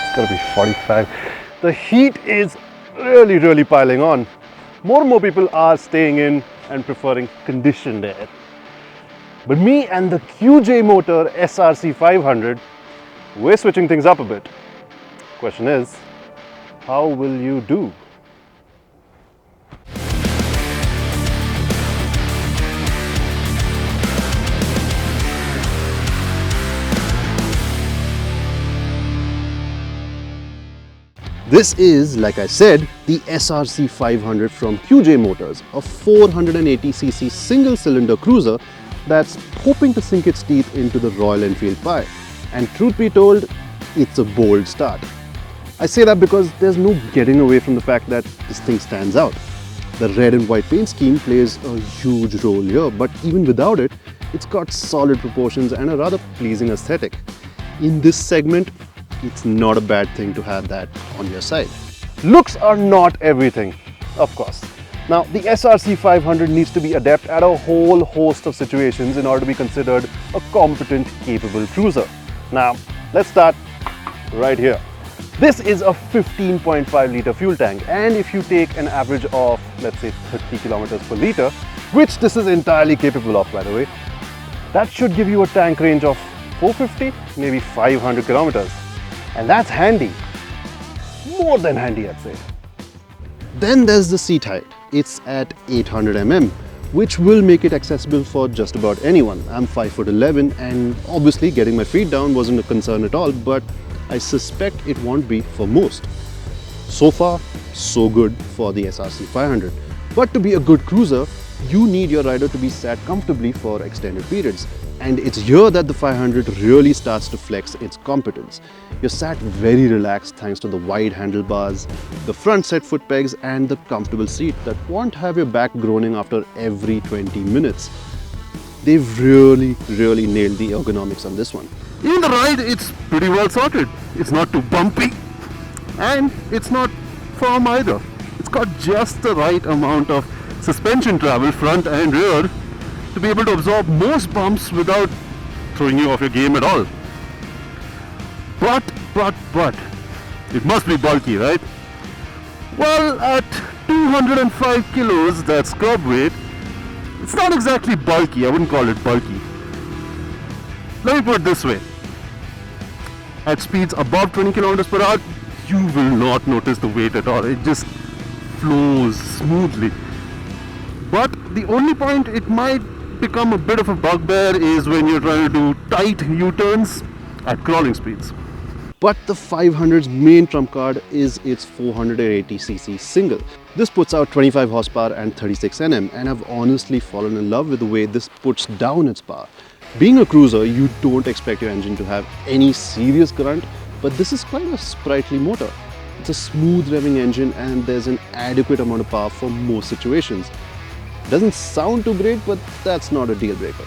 It's gotta be 45. The heat is really piling on. More and more people are staying in and preferring conditioned air. But me and the QJ motor SRC500, we're switching things up a bit. Question is, how will you do? This is, like I said, the SRC500 from QJ Motors, a 480cc single-cylinder cruiser that's hoping to sink its teeth into the Royal Enfield pie. And truth be told, it's a bold start. I say that because there's no getting away from the fact that this thing stands out. The red and white paint scheme plays a huge role here, but even without it, it's got solid proportions and a rather pleasing aesthetic. In this segment, it's not a bad thing to have that on your side. Looks are not everything, of course. Now, the SRC500 needs to be adept at a whole host of situations in order to be considered a competent, capable cruiser. Now, let's start right here. This is a 15.5 litre fuel tank, and if you take an average of, let's say, 30 kilometers per litre, which this is entirely capable of, by the way, that should give you a tank range of 450, maybe 500 kilometers. And that's handy. More than handy, I'd say. Then there's the seat height. It's at 800 mm, which will make it accessible for just about anyone. I'm 5'11", and obviously getting my feet down wasn't a concern at all, but I suspect it won't be for most. So far, so good for the SRC500. But to be a good cruiser, you need your rider to be sat comfortably for extended periods. And it's here that the 500 really starts to flex its competence. You're sat very relaxed thanks to the wide handlebars, the front set foot pegs, and the comfortable seat that won't have your back groaning after every 20 minutes. They've really nailed the ergonomics on this one. In the ride, it's pretty well sorted. It's not too bumpy, and it's not firm either. It's got just the right amount of suspension travel, front and rear, to be able to absorb most bumps without throwing you off your game at all. But, it must be bulky, right? Well, at 205 kilos, that's curb weight, it's not exactly bulky. I wouldn't call it bulky. Let me put it this way. At speeds above 20 kilometers per hour, you will not notice the weight at all. It just flows smoothly. But the only point it might become a bit of a bugbear is when you're trying to do tight U-turns at crawling speeds. But the 500's main trump card is its 480cc single. This puts out 25 horsepower and 36 Nm, and I've honestly fallen in love with the way this puts down its power. Being a cruiser, you don't expect your engine to have any serious grunt, but this is quite a sprightly motor. It's a smooth revving engine, and there's an adequate amount of power for most situations. Doesn't sound too great, but that's not a deal breaker.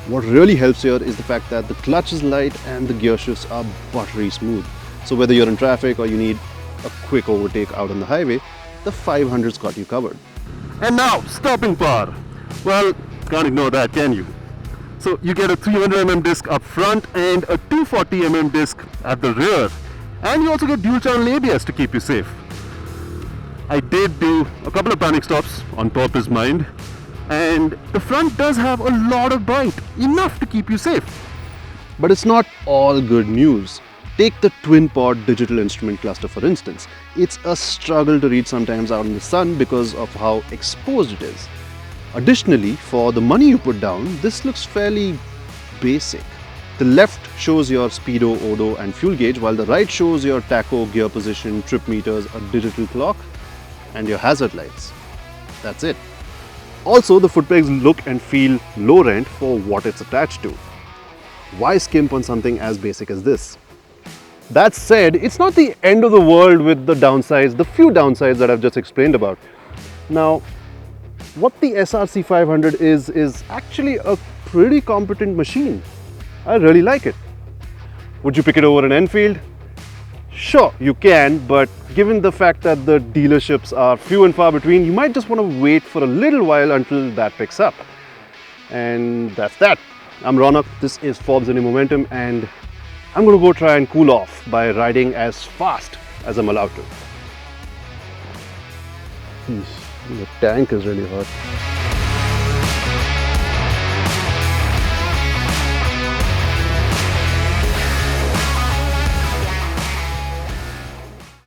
What really helps here is the fact that the clutch is light and the gear shifts are buttery smooth. So whether you're in traffic or you need a quick overtake out on the highway, the 500's got you covered. And now, stopping power. Well, can't ignore that, can you? So you get a 300mm disc up front and a 240mm disc at the rear. And you also get dual channel ABS to keep you safe. I did do a couple of panic stops on purpose, mind, and the front does have a lot of bite, enough to keep you safe. But it's not all good news. Take the twin pod digital instrument cluster for instance. It's a struggle to read sometimes out in the sun because of how exposed it is. Additionally, for the money you put down, this looks fairly basic. The left shows your speedo, odo and fuel gauge, while the right shows your tacho, gear position, trip meters, a digital clock, and your hazard lights. That's it. Also, the foot pegs look and feel low rent for what it's attached to. Why skimp on something as basic as this? That said, it's not the end of the world with the downsides, the few downsides that I've just explained about. Now, what the SRC500 is actually a pretty competent machine. I really like it. Would you pick it over an Enfield? Sure, you can, but given the fact that the dealerships are few and far between, you might just want to wait for a little while until that picks up. And that's that. I'm Ronak, this is Forbes Any Momentum, and I'm going to go try and cool off by riding as fast as I'm allowed to. The tank is really hot.